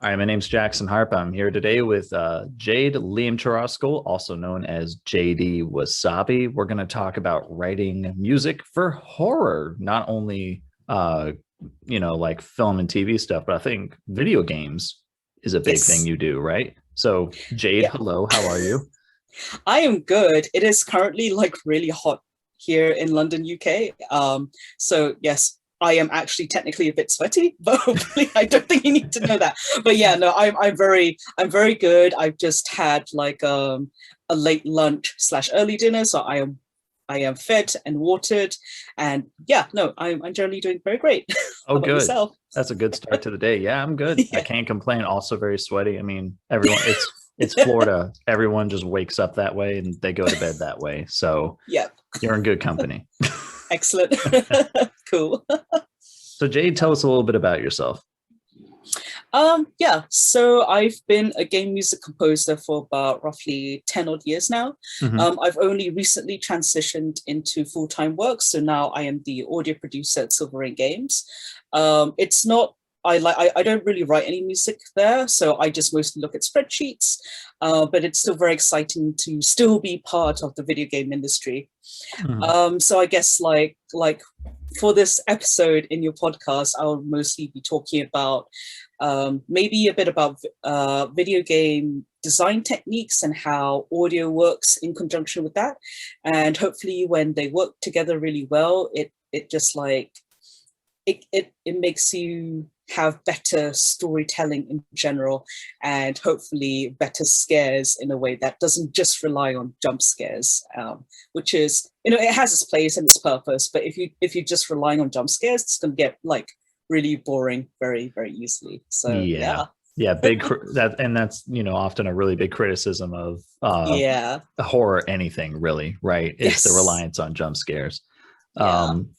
Hi, my name's Jackson Harp. I'm here today with Jade Leamcharaskul, also known as JD Wasabi. We're going to talk about writing music for horror, not only like film and TV stuff, but I think video games is a big thing Yes. you do, right? So, Jade, Yeah, hello, how are you? I am good. It is currently like really hot here in London, UK. So yes, I am actually technically a bit sweaty, but hopefully I don't think you need to know that. But yeah, no, I'm very good. I've just had like a late lunch slash early dinner, so I am fed and watered, and yeah, no, I'm generally doing very great. Oh, How about good. yourself? That's a good start to the day. Yeah, I'm good. I Yeah. can't complain. Also very sweaty. I mean, everyone it's Florida. Everyone just wakes up that way and they go to bed that way. So Yeah. you're in good company. Excellent. Cool. So Jade, tell us a little bit about yourself. Yeah, so I've been a game music composer for about roughly 10 odd years now. Hmm. I've only recently transitioned into full-time work, so now I am the audio producer at Silver Ring Games. It's not I don't really write any music there, so I just mostly look at spreadsheets. But it's still very exciting to still be part of the video game industry. Hmm. So I guess like for this episode in your podcast, I'll mostly be talking about maybe a bit about video game design techniques and how audio works in conjunction with that. And hopefully, when they work together really well, it just like it makes you have better storytelling in general, and hopefully better scares in a way that doesn't just rely on jump scares, which is, it has its place and its purpose, but if you're just relying on jump scares, it's going to get like really boring very very easily. So Yeah. yeah. Yeah, that and that's, often a really big criticism of Yeah. horror anything really, right? Is the Yes. reliance on jump scares. Yeah. Um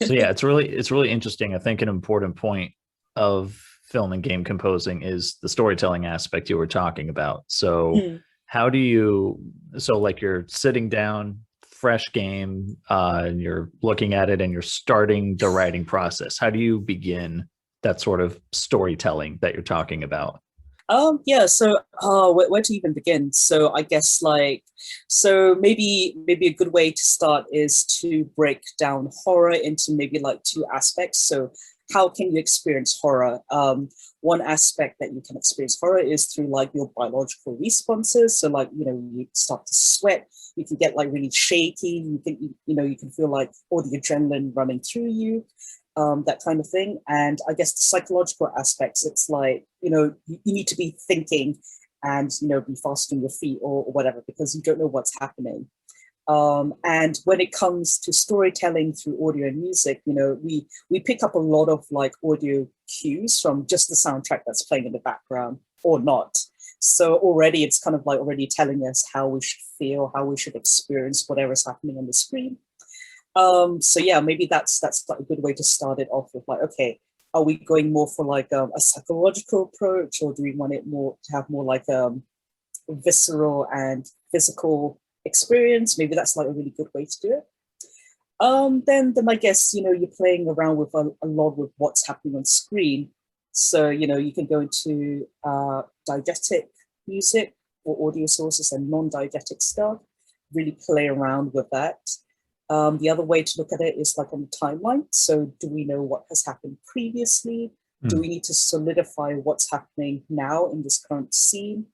so yeah, it's really interesting. I think an important point of film and game composing is the storytelling aspect you were talking about. So Hmm. how do you so like you're sitting down, fresh game, and you're looking at it and you're starting the writing process. How do you begin that sort of storytelling that you're talking about? Yeah, so where to even begin? So I guess so maybe a good way to start is to break down horror into maybe like two aspects. So how can you experience horror? One aspect that you can experience horror is through like your biological responses. So like, you start to sweat, you can get like really shaky, you can feel like all the adrenaline running through you, that kind of thing. And I guess the psychological aspects, it's like, you need to be thinking and, be fast on your feet, or whatever, because you don't know what's happening. And when it comes to storytelling through audio and music, we pick up a lot of like audio cues from just the soundtrack that's playing in the background or not. So already it's kind of like already telling us how we should feel, how we should experience whatever's happening on the screen. So yeah, maybe that's like a good way to start it off with, like, okay, are we going more for like a psychological approach, or do we want it more to have more like visceral and physical experience? Maybe that's like a really good way to do it. Then I guess, you're playing around with a lot with what's happening on screen. So you can go into diegetic music or audio sources and non-diegetic stuff. Really play around with that. The other way to look at it is like on the timeline. So do we know what has happened previously? Do Hmm. we need to solidify what's happening now in this current scene,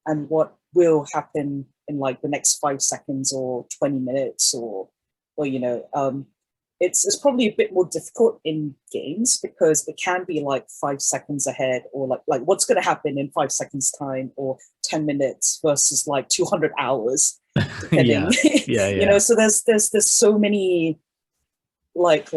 and what will happen in like the next 5 seconds or 20 minutes, or it's probably a bit more difficult in games because it can be like 5 seconds ahead, or like what's going to happen in 5 seconds time, or 10 minutes versus like 200 hours, depending. Yeah. Yeah, yeah. So there's so many like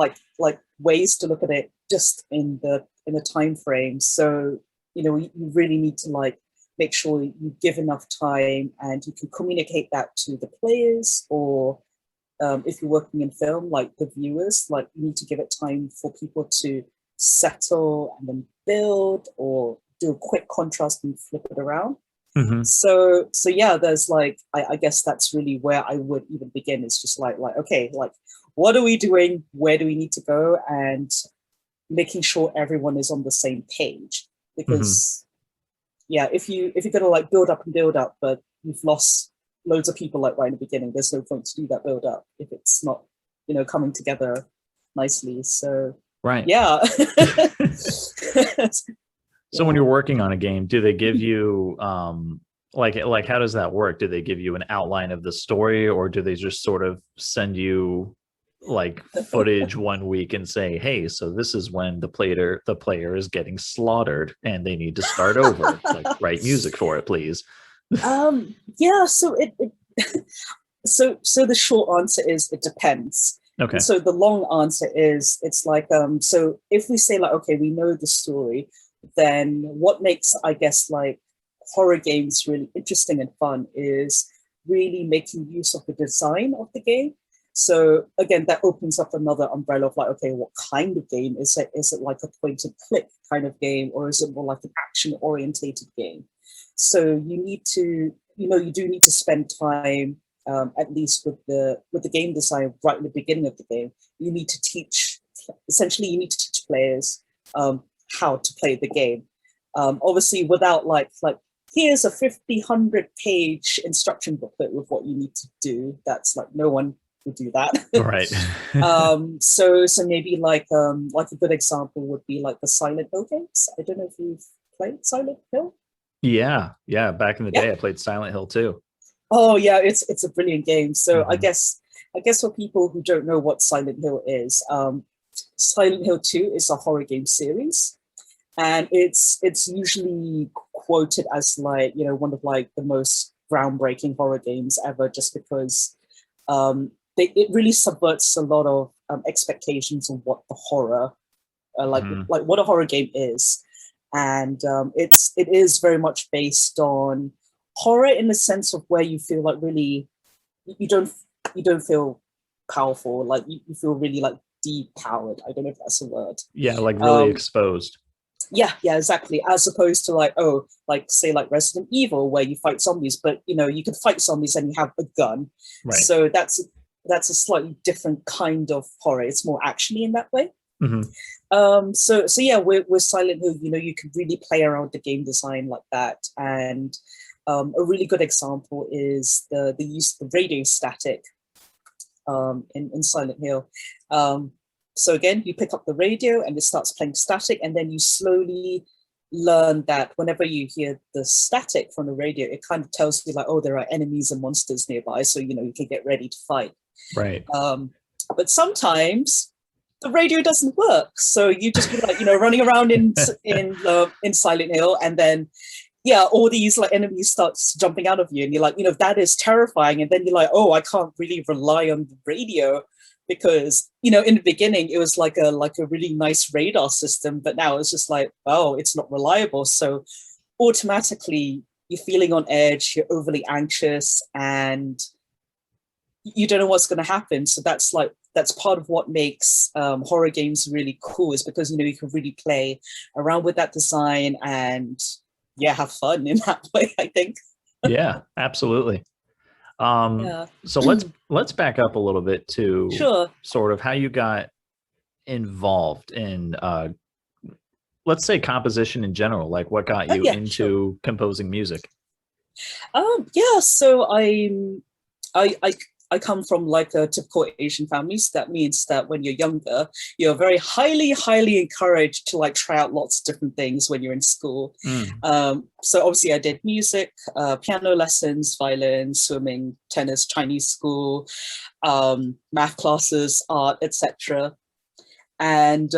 ways to look at it just in the time frame. So you really need to like make sure you give enough time and you can communicate that to the players, or if you're working in film, like the viewers, like you need to give it time for people to settle and then build, or do a quick contrast and flip it around. Hmm. So yeah, there's like, I guess that's really where I would even begin. Is just like okay, like what are we doing? Where do we need to go? And making sure everyone is on the same page, Hmm. because yeah, if you're gonna like build up and build up, but you've lost loads of people like right in the beginning, there's no point to do that build up if it's not, coming together nicely. So Right. yeah. So when Yeah. you're working on a game, do they give you like how does that work? Do they give you an outline of the story, or do they just sort of send you like footage one week and say, "Hey, so this is when the player is getting slaughtered and they need to start over. Like write music for it, please." Yeah, so so the short answer is it depends. And Okay. so the long answer is it's like so if we say like, okay, we know the story, then what makes, I guess, like horror games really interesting and fun is really making use of the design of the game. So again, that opens up another umbrella of like, okay, what kind of game is it? Is it like a point and click kind of game, or is it more like an action orientated game? So you need to, you do need to spend time, at least with the game design right in the beginning of the game. You need to teach, essentially, you need to teach players how to play the game. Obviously, without like here's a 50 page instruction booklet with what you need to do. That's like no one would do that. Right. So maybe like a good example would be like the Silent Hill games. I don't know if you've played Silent Hill. Yeah. Yeah. Back in the Yeah. day, I played Silent Hill too. Oh yeah, it's a brilliant game. So I Mhm. guess for people who don't know what Silent Hill is, Silent Hill 2 is a horror game series, and it's usually quoted as like, one of like the most groundbreaking horror games ever, just because it really subverts a lot of expectations of what the horror Mhm. like what a horror game is. And it is very much based on horror in the sense of where you feel like really you don't you don't feel powerful, like you feel really like depowered. I don't know if that's a word. Yeah, like really um exposed. yeah, exactly, as opposed to like, oh, like say like Resident Evil, where you fight zombies, but you can fight zombies and you have a gun. Right. So that's a slightly different kind of horror. It's more actiony in that way. Mhm. So yeah, with Silent Hill, you can really play around the game design like that. And a really good example is the use of the radio static in Silent Hill. So again, you pick up the radio and it starts playing static, and then you slowly learn that whenever you hear the static from the radio, it kind of tells you like, oh, there are enemies and monsters nearby, so you can get ready to fight. Right. But sometimes the radio doesn't work, so you just be like, running around in Silent Hill, and then yeah, all these like enemies starts jumping out of you, and you're like, that is terrifying. And then you're like, oh, I can't really rely on the radio, because in the beginning it was like a really nice radar system, but now it's just like, oh, it's not reliable. So automatically you're feeling on edge, you're overly anxious, and you don't know what's going to happen. So that's part of what makes horror games really cool, is because you can really play around with that design and yeah, have fun in that way, I think. Yeah, absolutely. Yeah. So let's back up a little bit to Sure. sort of how you got involved in let's say composition in general, like what got you Yeah, sure. into composing music. Yeah, so I I come from like a typical Asian family. So that means that when you're younger, you're very highly encouraged to like try out lots of different things when you're in school. Mm. So obviously I did music, piano lessons, violin, swimming, tennis, Chinese school, math classes, art, etc. And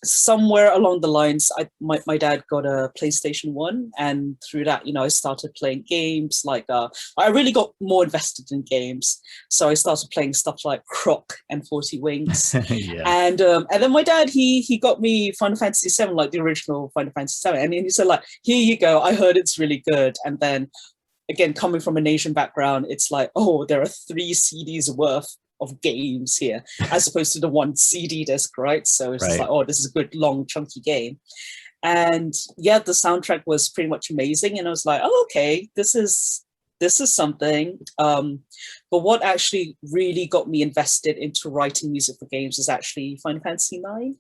somewhere along the lines, my dad got a PlayStation 1, and through that, I started playing games. Like I really got more invested in games, so I started playing stuff like Croc and 40 Wings. Yeah. And then my dad, he got me Final Fantasy 7, like the original Final Fantasy 7, and he said like, here you go, I heard it's really good. And then again, coming from an Asian background, it's like, oh, there are 3 CDs worth of games here, as opposed to the 1 CD disc, right? So it's just like, Right. oh, this is a good, long, chunky game. And yeah, the soundtrack was pretty much amazing. And I was like, oh, okay, this is something. But what actually really got me invested into writing music for games is actually Final Fantasy 9.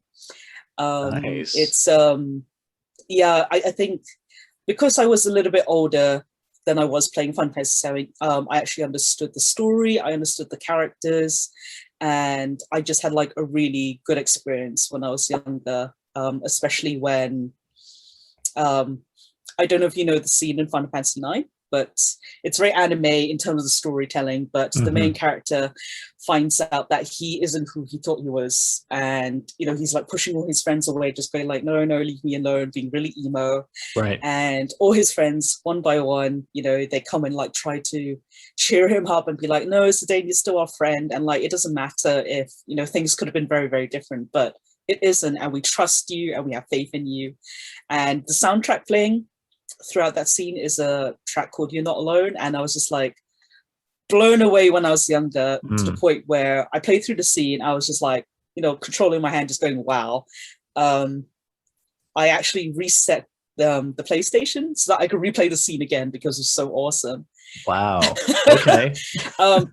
Nice. It's yeah, I think because I was a little bit older than I was playing Final Fantasy VII, I actually understood the story, I understood the characters, and I just had like a really good experience when I was younger, especially when, I don't know if you know the scene in Final Fantasy IX, but it's very anime in terms of the storytelling, but the main character finds out that he isn't who he thought he was. And, you know, he's like pushing all his friends away, just going like, no, no, leave me alone, being really emo. Right. And all his friends, one by one, you know, they come and like try to cheer him up and be like, no, Zidane, you're still our friend. And like, it doesn't matter if, you know, things could have been very, very different, but it isn't. And we trust you and we have faith in you. And the soundtrack playing throughout that scene is a track called You're Not Alone, and I was just like blown away when I was younger to the point where I played through the scene, I was just like, you know, controlling my hand, just going wow. I actually reset the PlayStation so that I could replay the scene again because it's so awesome. Wow. Okay.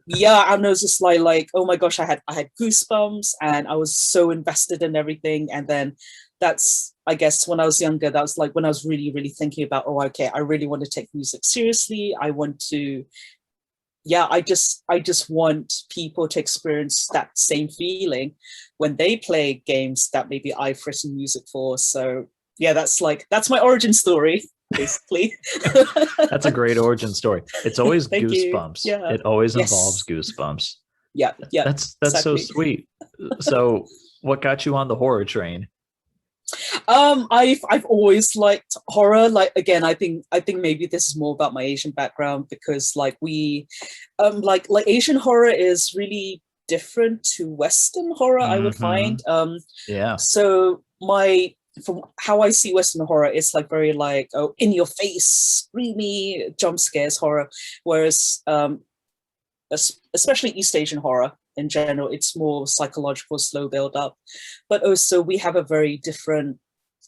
Yeah, and I was just like oh my gosh, I had goosebumps and I was so invested in everything. And then that's, I guess, when I was younger, that was like when I was really, really thinking about, oh, okay, I really want to take music seriously. I want to, yeah, I just want people to experience that same feeling when they play games that maybe I've written music for. So yeah, that's my origin story, basically. That's a great origin story. It's always Thank goosebumps. you. Yeah. It always Yes. involves goosebumps. Yeah. That's exactly. so sweet. So what got you on the horror train? I've always liked horror. Like, again, I think maybe this is more about my Asian background, because like we like Asian horror is really different to Western horror, I would find. Yeah. So from how I see Western horror, it's like very like, oh, in your face, screamy jump scares horror, whereas especially East Asian horror in general, it's more psychological, slow build up. But also we have a very different,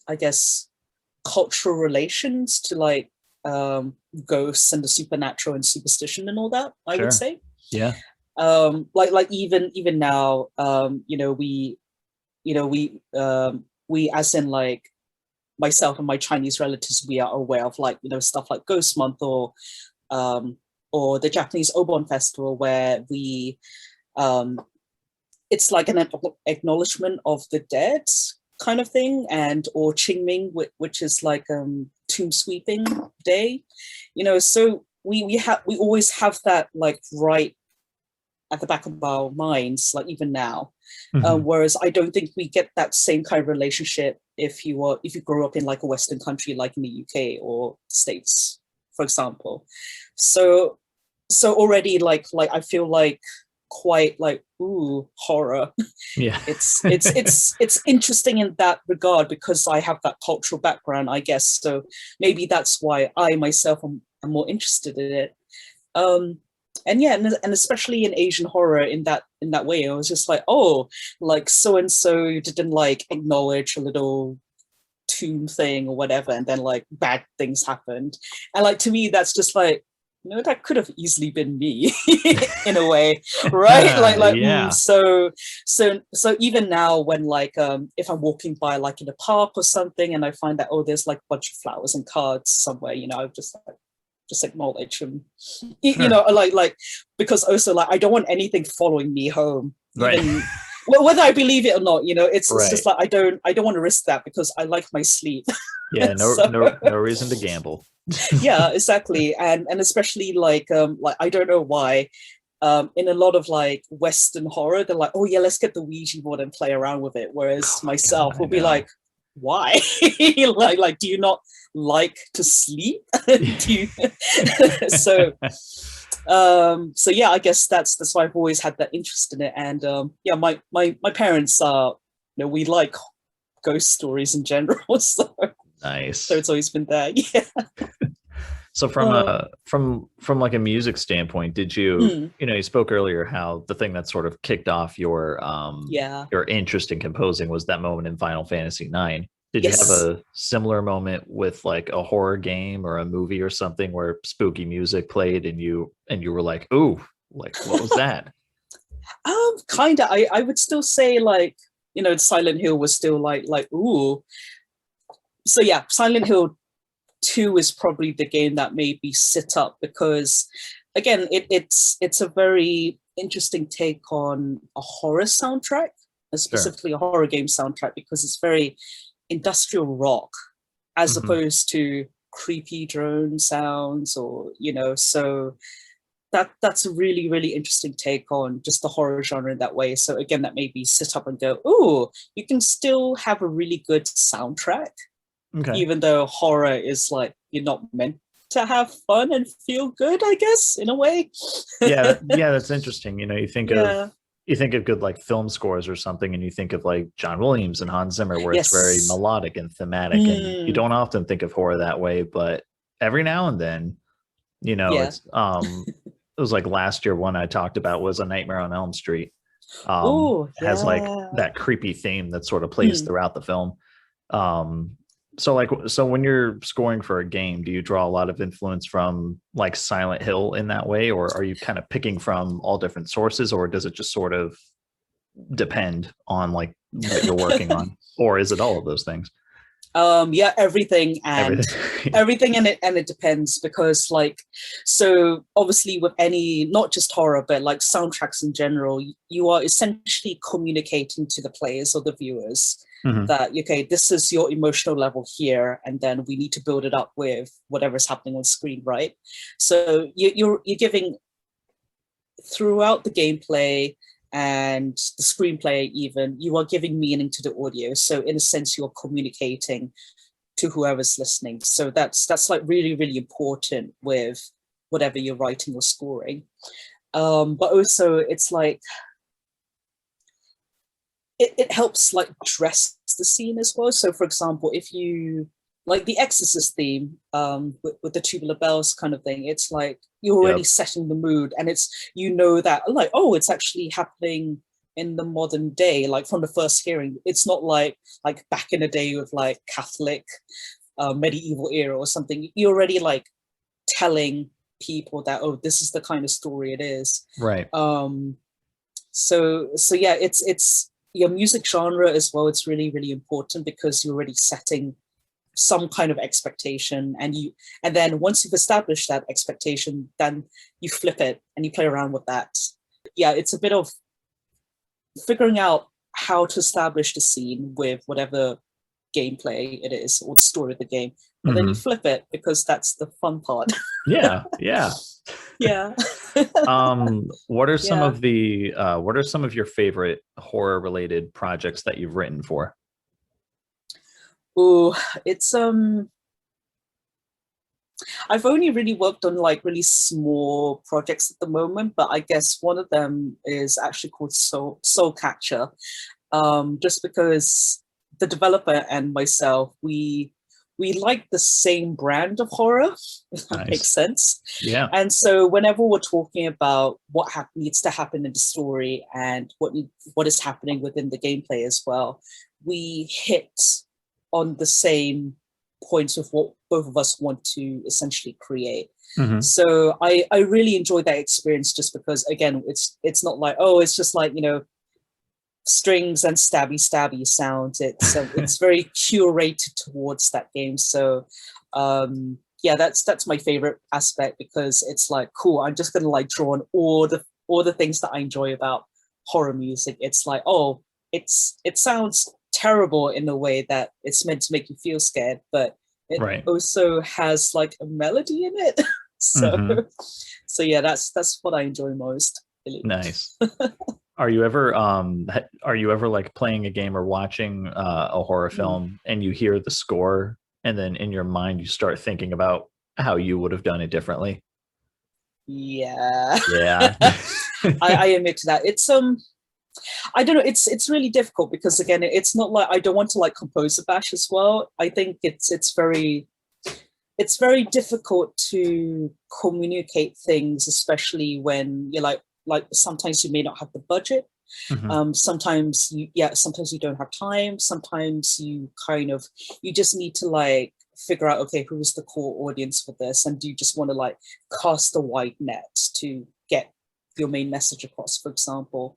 I guess, cultural relations to like ghosts and the supernatural and superstition and all that, I would say. Yeah. Like even now, we as in like myself and my Chinese relatives, we are aware of like, stuff like Ghost Month or the Japanese Obon Festival, where we it's like an acknowledgement of the dead kind of thing, and or Qingming, which is like tomb sweeping day, so we always have that like right at the back of our minds, like even now. Whereas I don't think we get that same kind of relationship if you grow up in like a Western country, like in the UK or States, for example. So already like I feel like quite like, ooh, horror. Yeah. it's interesting in that regard because I have that cultural background, I guess. So maybe that's why I myself am more interested in it. And yeah, and especially in Asian horror in that way, I was just like, oh, like so and so didn't like acknowledge a little tomb thing or whatever, and then like bad things happened. And like to me, that's just like, that could have easily been me in a way, right? Like yeah. So even now when like if I'm walking by like in a park or something and I find that, oh, there's like a bunch of flowers and cards somewhere, I've just acknowledge them, like because also like I don't want anything following me home, right? Even, whether I believe it or not, it's just like I don't want to risk that because I like my sleep. Yeah, no reason to gamble. Yeah, exactly. And especially like I don't know why in a lot of like Western horror, they're like, oh yeah, let's get the Ouija board and play around with it, whereas myself will be like, why? like do you not like to sleep? So yeah, I guess that's why I've always had that interest in it. And yeah, my parents are, we like ghost stories in general, so nice. So it's always been there. Yeah. So from like a music standpoint, did you you spoke earlier how the thing that sort of kicked off your interest in composing was that moment in Final Fantasy IX. Did you have a similar moment with like a horror game or a movie or something where spooky music played and you were like, ooh, like what was that? Kind of. I would still say like, Silent Hill was still like ooh. So yeah, Silent Hill 2 is probably the game that made me sit up, because again, it's a very interesting take on a horror soundtrack, and specifically a horror game soundtrack, because it's very industrial rock as opposed to creepy drone sounds, or so that's a really, really interesting take on just the horror genre in that way. So again, that made me sit up and go, "Ooh, you can still have a really good soundtrack, even though horror is like you're not meant to have fun and feel good, I guess, in a way." Yeah, that's interesting. You think of good like film scores or something, and you think of like John Williams and Hans Zimmer, where it's very melodic and thematic, and you don't often think of horror that way, but every now and then, it's it was like last year one I talked about was A Nightmare on Elm Street. Has like that creepy theme that sort of plays throughout the film. So when you're scoring for a game, do you draw a lot of influence from like Silent Hill in that way, or are you kind of picking from all different sources, or does it just sort of depend on like what you're working on, or is it all of those things? Everything and everything, and it depends, because like, so obviously with any, not just horror, but like soundtracks in general, you are essentially communicating to the players or the viewers that, okay, this is your emotional level here, and then we need to build it up with whatever's happening on screen, right? So you're giving, throughout the gameplay and the screenplay, even, you are giving meaning to the audio. So in a sense, you're communicating to whoever's listening. So that's like really, really important with whatever you're writing or scoring. But also it's like, it helps like dress the scene as well. So for example, if you like the Exorcist theme, with the tubular bells kind of thing, it's like you're already setting the mood, and it's, that like, oh, it's actually happening in the modern day, like from the first hearing. It's not like back in the day with like Catholic medieval era or something. You're already like telling people that, oh, this is the kind of story it is. Right. So yeah, it's your music genre as well. It's really, really important, because you're already setting some kind of expectation, and then once you've established that expectation, then you flip it and you play around with that. Yeah, it's a bit of figuring out how to establish the scene with whatever gameplay it is, or the story of the game, and then you flip it, because that's the fun part. yeah What are some of your favorite horror related projects that you've written for? Oh, it's I've only really worked on like really small projects at the moment, but I guess one of them is actually called Soul Catcher. Just because the developer and myself, we like the same brand of horror, if that makes sense. Yeah. And so whenever we're talking about what needs to happen in the story, and what is happening within the gameplay as well, we hit on the same points of what both of us want to essentially create. So I really enjoyed that experience, just because, again, it's not like, oh, it's just like, strings and stabby sounds. It's very curated towards that game. So yeah, that's my favorite aspect, because it's like, cool, I'm just gonna like draw on all the things that I enjoy about horror music. It's like, oh, it sounds terrible in a way that it's meant to make you feel scared, but it also has like a melody in it. So yeah, that's what I enjoy most, really. Nice. Are you ever like playing a game or watching a horror film, and you hear the score, and then in your mind you start thinking about how you would have done it differently? Yeah. I admit to that. It's I don't know, it's really difficult, because again, it's not like I don't want to like compose a bash as well. I think it's very difficult to communicate things, especially when you're like sometimes you may not have the budget. Sometimes you don't have time. Sometimes you just need to like figure out, okay, who is the core audience for this, and do you just want to like cast a wide net to get your main message across, for example.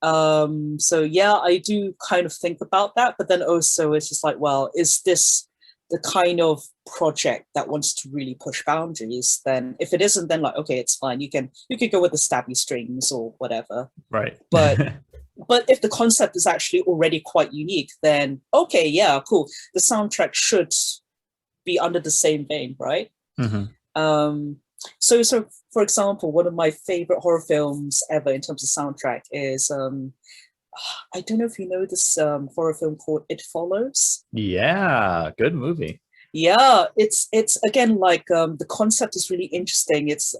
So yeah, I do kind of think about that, but then also it's just like, well, is this the kind of project that wants to really push boundaries, then if it isn't, then like, okay, it's fine. You can go with the stabby strings or whatever. Right. But if the concept is actually already quite unique, then okay, yeah, cool. The soundtrack should be under the same vein, right? So for example, one of my favorite horror films ever in terms of soundtrack is I don't know if you know this horror film called It Follows. Yeah, good movie. Yeah, it's again like the concept is really interesting. It's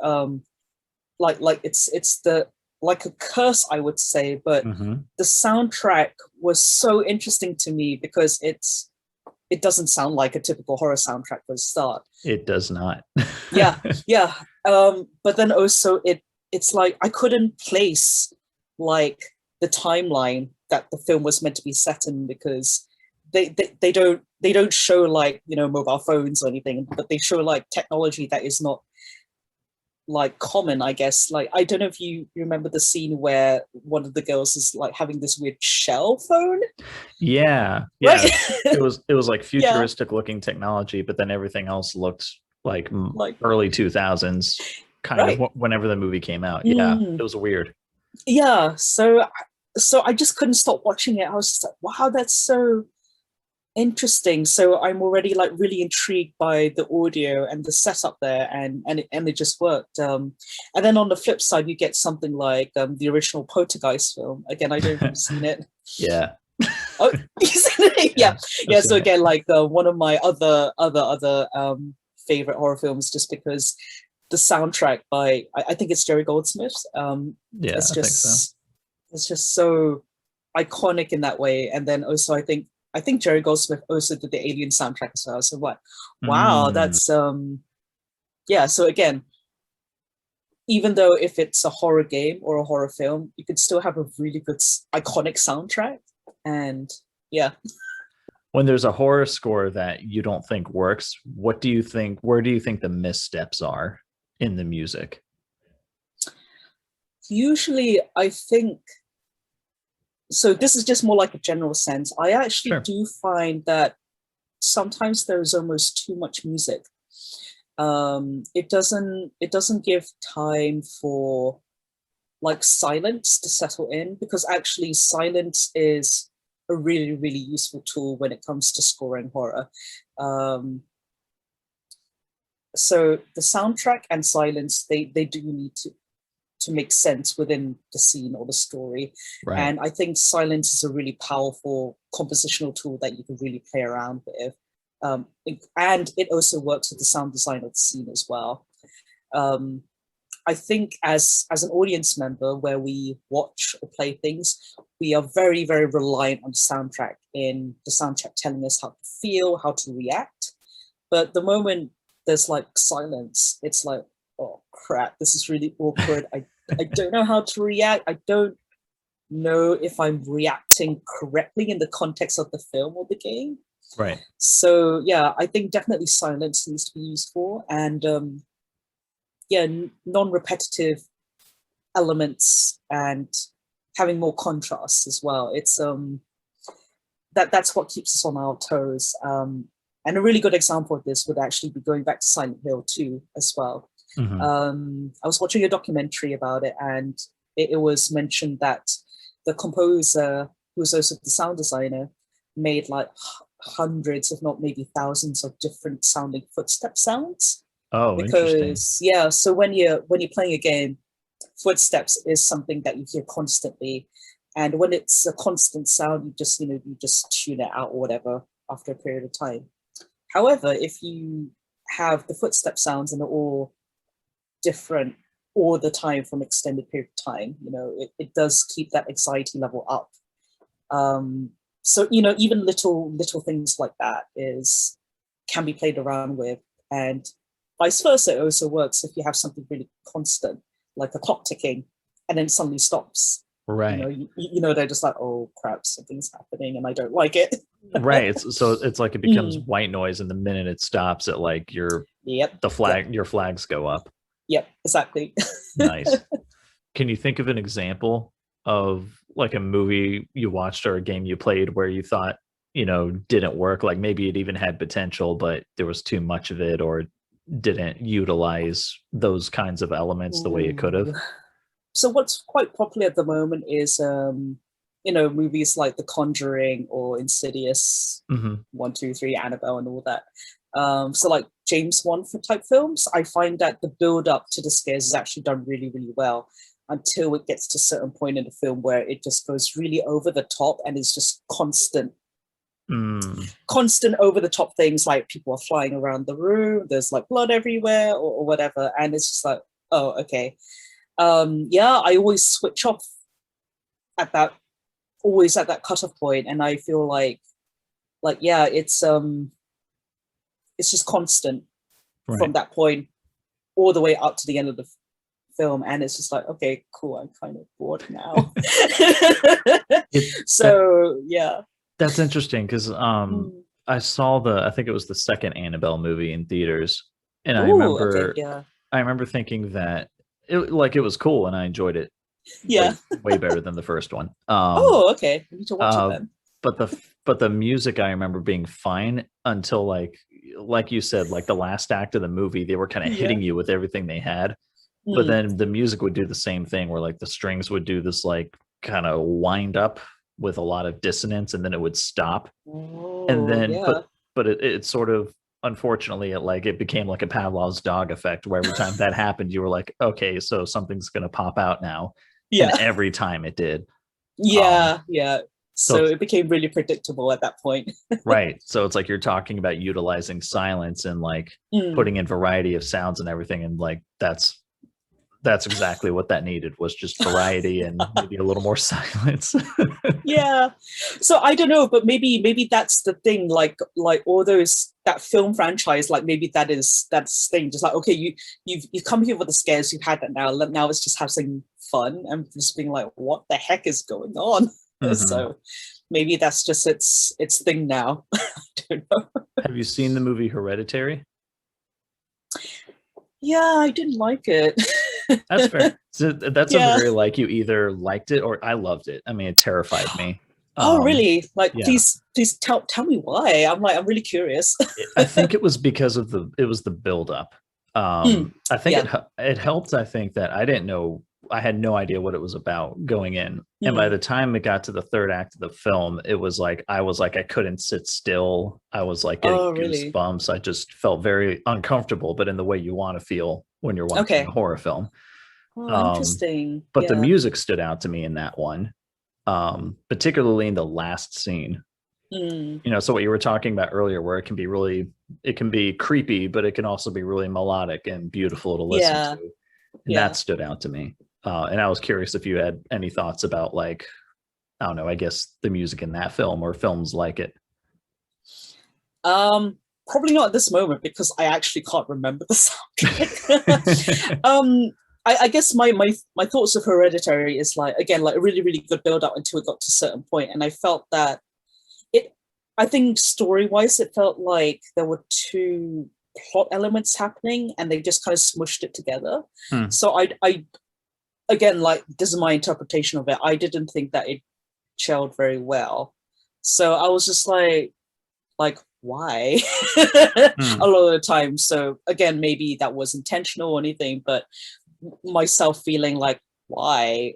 like it's the like a curse, I would say, but the soundtrack was so interesting to me because it doesn't sound like a typical horror soundtrack for the start. It does not. yeah. But then also it's like I couldn't place like the timeline that the film was meant to be set in, because they don't show like, you know, mobile phones or anything, but they show like technology that is not like common, I guess. Like, I don't know if you remember the scene where one of the girls is like having this weird shell phone. Yeah. Right? it was like futuristic looking technology, but then everything else looked like early 2000s kind of whenever the movie came out. Yeah, it was weird. Yeah, so I just couldn't stop watching it. I was just like, wow, that's so interesting. So I'm already like really intrigued by the audio and the setup there, and it just worked. And then on the flip side, you get something like the original Poltergeist film. Again, I don't know if you've seen it. Yeah. Oh, yeah. So again, like one of my other favorite horror films, just because the soundtrack by I think it's Jerry Goldsmith. It's just it's just so iconic in that way. And then also I think Jerry Goldsmith also did the Alien soundtrack as well. So what? Wow, that's yeah. So again, even though if it's a horror game or a horror film, you could still have a really good iconic soundtrack. And yeah. When there's a horror score that you don't think works, what do you think? Where do you think the missteps are in the music? Usually, I think. So this is just more like a general sense. I actually do find that sometimes there's almost too much music. It doesn't give time for like silence to settle in, because actually silence is a really, really useful tool when it comes to scoring horror. So the soundtrack and silence, they do need to make sense within the scene or the story. Right. And I think silence is a really powerful compositional tool that you can really play around with. And it also works with the sound design of the scene as well. I think as an audience member, where we watch or play things, we are very, very reliant on the soundtrack, in the soundtrack telling us how to feel, how to react. But the moment there's like silence, it's like, oh crap, this is really awkward. I don't know how to react. I don't know if I'm reacting correctly in the context of the film or the game. Right. So yeah, I think definitely silence needs to be useful, and non-repetitive elements and having more contrast as well. It's that's what keeps us on our toes. And a really good example of this would actually be going back to Silent Hill 2 as well. I was watching a documentary about it, and it was mentioned that the composer, who was also the sound designer, made like hundreds, if not maybe thousands, of different sounding footstep sounds. Oh, because yeah, so when you're playing a game, footsteps is something that you hear constantly, and when it's a constant sound, you just tune it out or whatever after a period of time. However, if you have the footstep sounds and they're all different all the time for an extended period of time, it does keep that anxiety level up. So even little things like that can be played around with, and vice versa. It also works if you have something really constant, like a clock ticking, and then suddenly stops. Right. They're just like, oh crap, something's happening and I don't like it. Right. It's like it becomes white noise, and the minute it stops, it like your flags go up. Yep, exactly. Nice. Can you think of an example of like a movie you watched or a game you played where you thought didn't work. Like maybe it even had potential, but there was too much of it, or didn't utilize those kinds of elements the way it could have. Ooh. So what's quite popular at the moment is movies like The Conjuring or Insidious, Hmm. 1, 2, 3, Annabelle, and all that. So like James Wan for type films, I find that the build up to the scares is actually done really, really well until it gets to a certain point in the film where it just goes really over the top and it's just Mm. constant over the top things like people are flying around the room, there's like blood everywhere or whatever, and it's just like, oh, okay. Yeah, I always switch off at that, always at that cutoff point, and I feel like yeah, it's just constant from Right. that point all the way up to the end of the film, and it's just like, okay, cool, I'm kind of bored now. It that So yeah. that's interesting because Mm. I think it was the second Annabelle movie in theaters, and Ooh, okay, yeah, I remember thinking that it was cool and I enjoyed it yeah. way better than the first one. Oh, okay, I need to watch it Uh, then. but the music I remember being fine until like you said, like the last act of the movie, they were kind of Yeah. hitting you with everything they had. But Mm. then the music would do the same thing where like the strings would do this like kind of wind up with a lot of dissonance, and then it would stop. And Oh, then yeah. but it sort of, unfortunately, it became like a Pavlov's dog effect where every time that happened you were like, okay, so something's going to pop out now. And Yeah. every time it did. um Yeah, yeah. so So it's it became really predictable at that point. right, so it's like you're talking about utilizing silence and like Mm. putting in variety of sounds and everything, and like that's exactly what that needed, was just variety and maybe a little more silence. Yeah. So I don't know, but maybe that's the thing. Like all those, that film franchise, like maybe that's the thing. Just like, okay, you've come here with the scares, you've had that now. Now it's just having fun and just being like, what the heck is going on? Hmm. So maybe that's just its thing now. I don't know. Have you seen the movie Hereditary? Yeah, I didn't like it. That's fair. So that's a Yeah. very, like, you either liked it or I loved it. I mean, it terrified me. Oh, um really? Like, yeah, please tell me why. I'm really curious. I think it was because of it was the build up. Mm, I think yeah. it helped. I think that I didn't know, I had no idea what it was about going in. And by Mm. the time it got to the third act of the film, it was like I couldn't sit still. I was like getting Oh, really? goosebumps. I just felt very uncomfortable, but in the way you want to feel when you're watching a Okay. horror film. Oh, Um, interesting. but the Yeah. music stood out to me in that one, particularly in the last scene. Mm, So what you were talking about earlier, where it can be creepy, but it can also be really melodic and beautiful to listen yeah. to. And that Yeah. stood out to me. And I was curious if you had any thoughts about, like, I don't know, I guess the music in that film or films like it. Probably not at this moment because I actually can't remember the soundtrack. I guess my thoughts of Hereditary is like, again, like a really, really good build up until it got to a certain point, and I felt that it. I think story wise, it felt like there were two plot elements happening, and they just kind of smushed it together. Hmm. So I again, like, this is my interpretation of it. I didn't think that it gelled very well. So I was just like why? A Hmm. lot of the time. So again, maybe that was intentional or anything, but myself feeling like why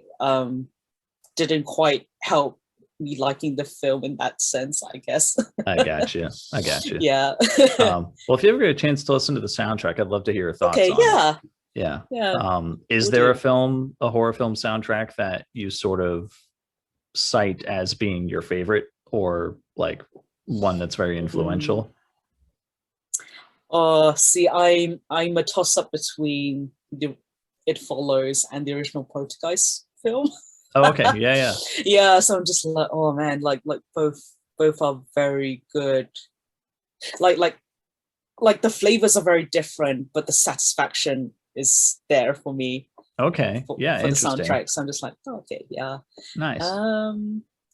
didn't quite help me liking the film in that sense, I guess. I got you. I got you. Yeah. Well, if you ever get a chance to listen to the soundtrack, I'd love to hear your thoughts Okay, on it. yeah. Yeah. Yeah, Is we'll there do. a horror film soundtrack that you sort of cite as being your favorite, or like one that's very Mm. influential? See, I'm a toss up between the It Follows and the original Poltergeist film. Oh, okay. Yeah, yeah. Yeah, so I'm just like, oh man, like both are very good. Like like like the flavors are very different, but the satisfaction is there for me Okay. Yeah, for the interesting. soundtrack. So I'm just like, oh, okay, yeah. Nice.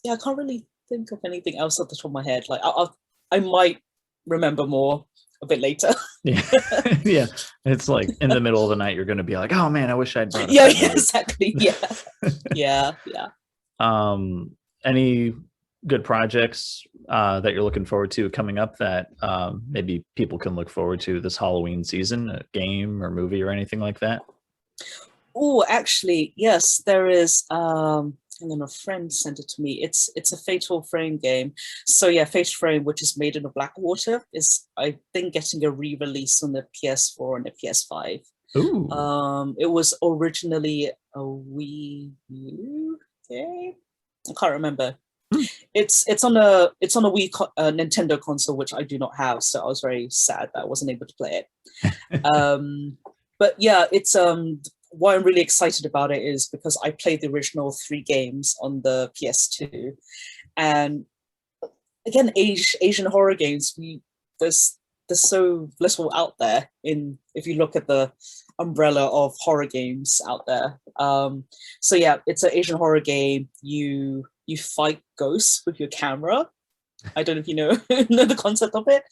Yeah, I can't really think of anything else off the top of my head. Like I might remember more a bit later. Yeah. Yeah. It's like in the middle of the night, you're going to be like, oh man, I wish I'd brought up Yeah, that yeah, movie. exactly. Yeah, yeah, yeah. um, any good projects that you're looking forward to coming up that maybe people can look forward to this Halloween season, a game or movie or anything like that? Oh, actually, yes, there is. And then a friend sent it to me. It's a Fatal Frame game. So yeah, Fatal Frame, which is made in a Blackwater, is I think getting a re-release on the PS4 and the PS5. Ooh. It was originally a Wii U game. I can't remember. Hmm. It's on a Nintendo console, which I do not have. So I was very sad that I wasn't able to play it. But yeah, it's why I'm really excited about it is because I played the original 3 games on the PS2, and again, Asian horror games, there's so little out there. In if you look at the umbrella of horror games out there, so yeah, it's an Asian horror game. You fight ghosts with your camera. I don't know if you know know the concept of it.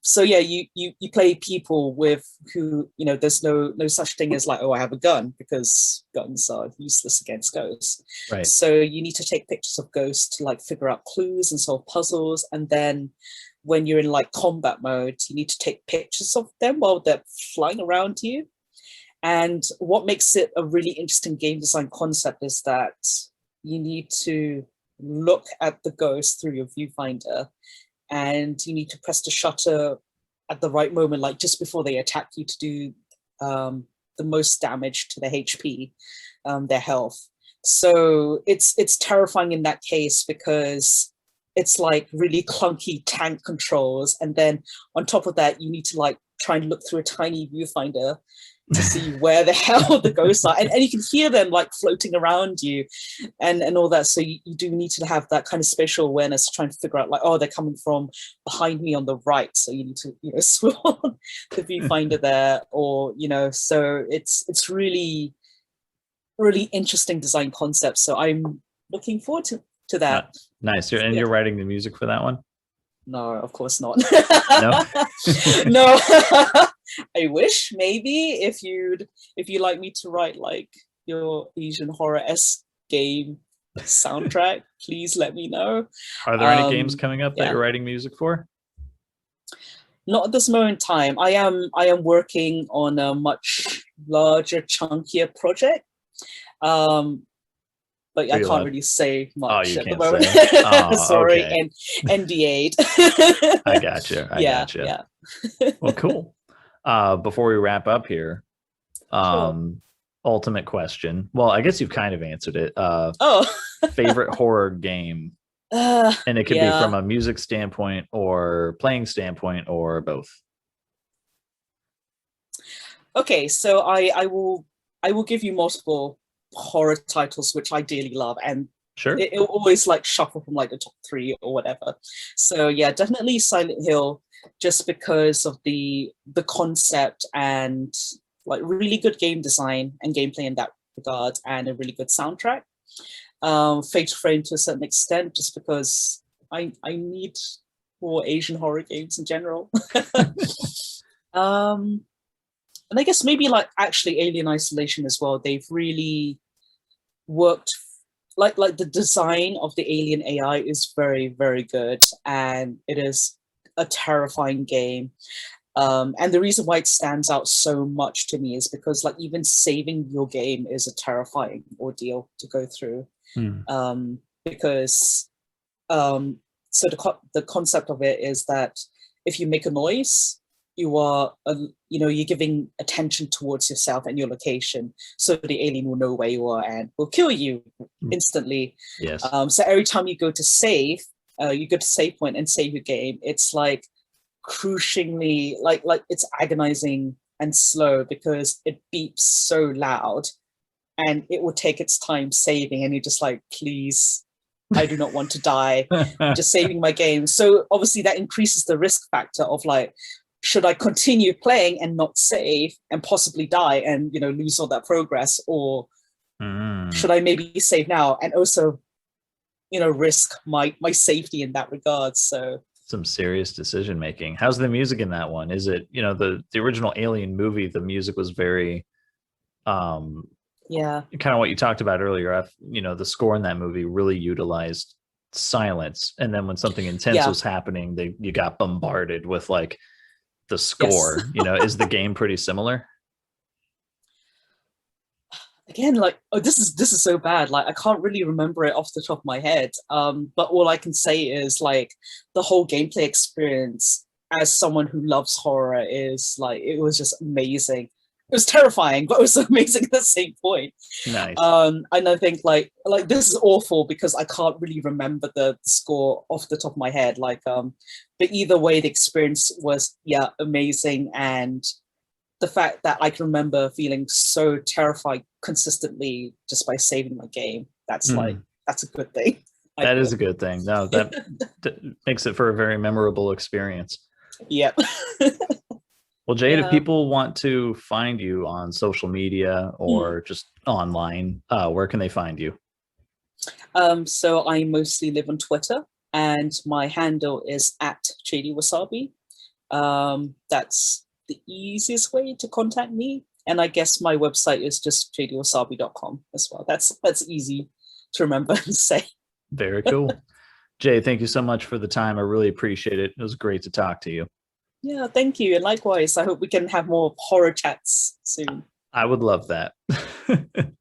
So yeah, you play people with who, there's no such thing as like, oh, I have a gun, because guns are useless against ghosts. Right. So you need to take pictures of ghosts to like figure out clues and solve puzzles, and then when you're in like combat mode, you need to take pictures of them while they're flying around you. And what makes it a really interesting game design concept is that you need to look at the ghost through your viewfinder, and you need to press the shutter at the right moment, like just before they attack you, to do the most damage to their HP, their health. So it's terrifying in that case, because it's like really clunky tank controls, and then on top of that, you need to like try and look through a tiny viewfinder to see where the hell the ghosts are, and you can hear them like floating around you, and all that. So you do need to have that kind of spatial awareness, trying to figure out like, oh, they're coming from behind me on the right, so you need to swirl on the viewfinder there, or so it's really really interesting design concept. So I'm looking forward to that. Nice. You're writing the music for that one? No, of course not. No. No. I wish, maybe, if you'd like me to write like your Asian horror-esque game soundtrack, please let me know. Are there any games coming up that you're writing music for? Not at this moment in time. I am working on a much larger, chunkier project. But I can't really say much at the moment. Sorry, okay. And NDA'd. I gotcha. Yeah. Well, cool. Before we wrap up here, Sure. Ultimate question. Well, I guess you've kind of answered it. Favorite horror game, and it could be from a music standpoint or playing standpoint or both. Okay, so I will give you multiple horror titles which I dearly love, and sure, it will always like shuffle from like the top 3 or whatever. So yeah, definitely Silent Hill, just because of the concept and like really good game design and gameplay in that regard, and a really good soundtrack. Fatal Frame to a certain extent, just because I need more Asian horror games in general. And I guess maybe like actually Alien Isolation as well. They've really worked, like the design of the alien AI is very, very good, and it is a terrifying game. And the reason why it stands out so much to me is because like even saving your game is a terrifying ordeal to go through. Because so the concept of it is that if you make a noise, you are you're giving attention towards yourself and your location, so the alien will know where you are and will kill you instantly. Yes. So every time you go to save point and save your game, it's like crucially like it's agonizing and slow, because it beeps so loud and it will take its time saving, and you're just like, please, I do not want to die. Just saving my game. So obviously that increases the risk factor of like, should I continue playing and not save and possibly die and lose all that progress, or should I maybe save now and also risk my safety in that regard? So some serious decision making. How's the music in that one? Is it the original Alien movie, the music was very kind of what you talked about earlier. The score in that movie really utilized silence, and then when something intense Yeah. was happening, you got bombarded with like the Yes. score. You know, is the game pretty similar? Again, like, oh, this is so bad. Like, I can't really remember it off the top of my head. But all I can say is like the whole gameplay experience as someone who loves horror is like it was just amazing. It was terrifying, but it was amazing at the same point. Nice. And I think like this is awful because I can't really remember the score off the top of my head. But either way, the experience was, yeah, amazing. And the fact that I can remember feeling so terrified consistently just by saving my game, Mm, that's a good thing, I that is feel. a good thing. No, that makes it for a very memorable experience. Yeah. Well, Jade, if Yeah. people want to find you on social media Mm. or just online, where can they find you? So I mostly live on Twitter, and my handle is at Jade Wasabi. That's the easiest way to contact me. And I guess my website is just jdwasabi.com as well. That's easy to remember and say. Very cool. Jay, thank you so much for the time. I really appreciate it. It was great to talk to you. Yeah, thank you. And likewise, I hope we can have more horror chats soon. I would love that.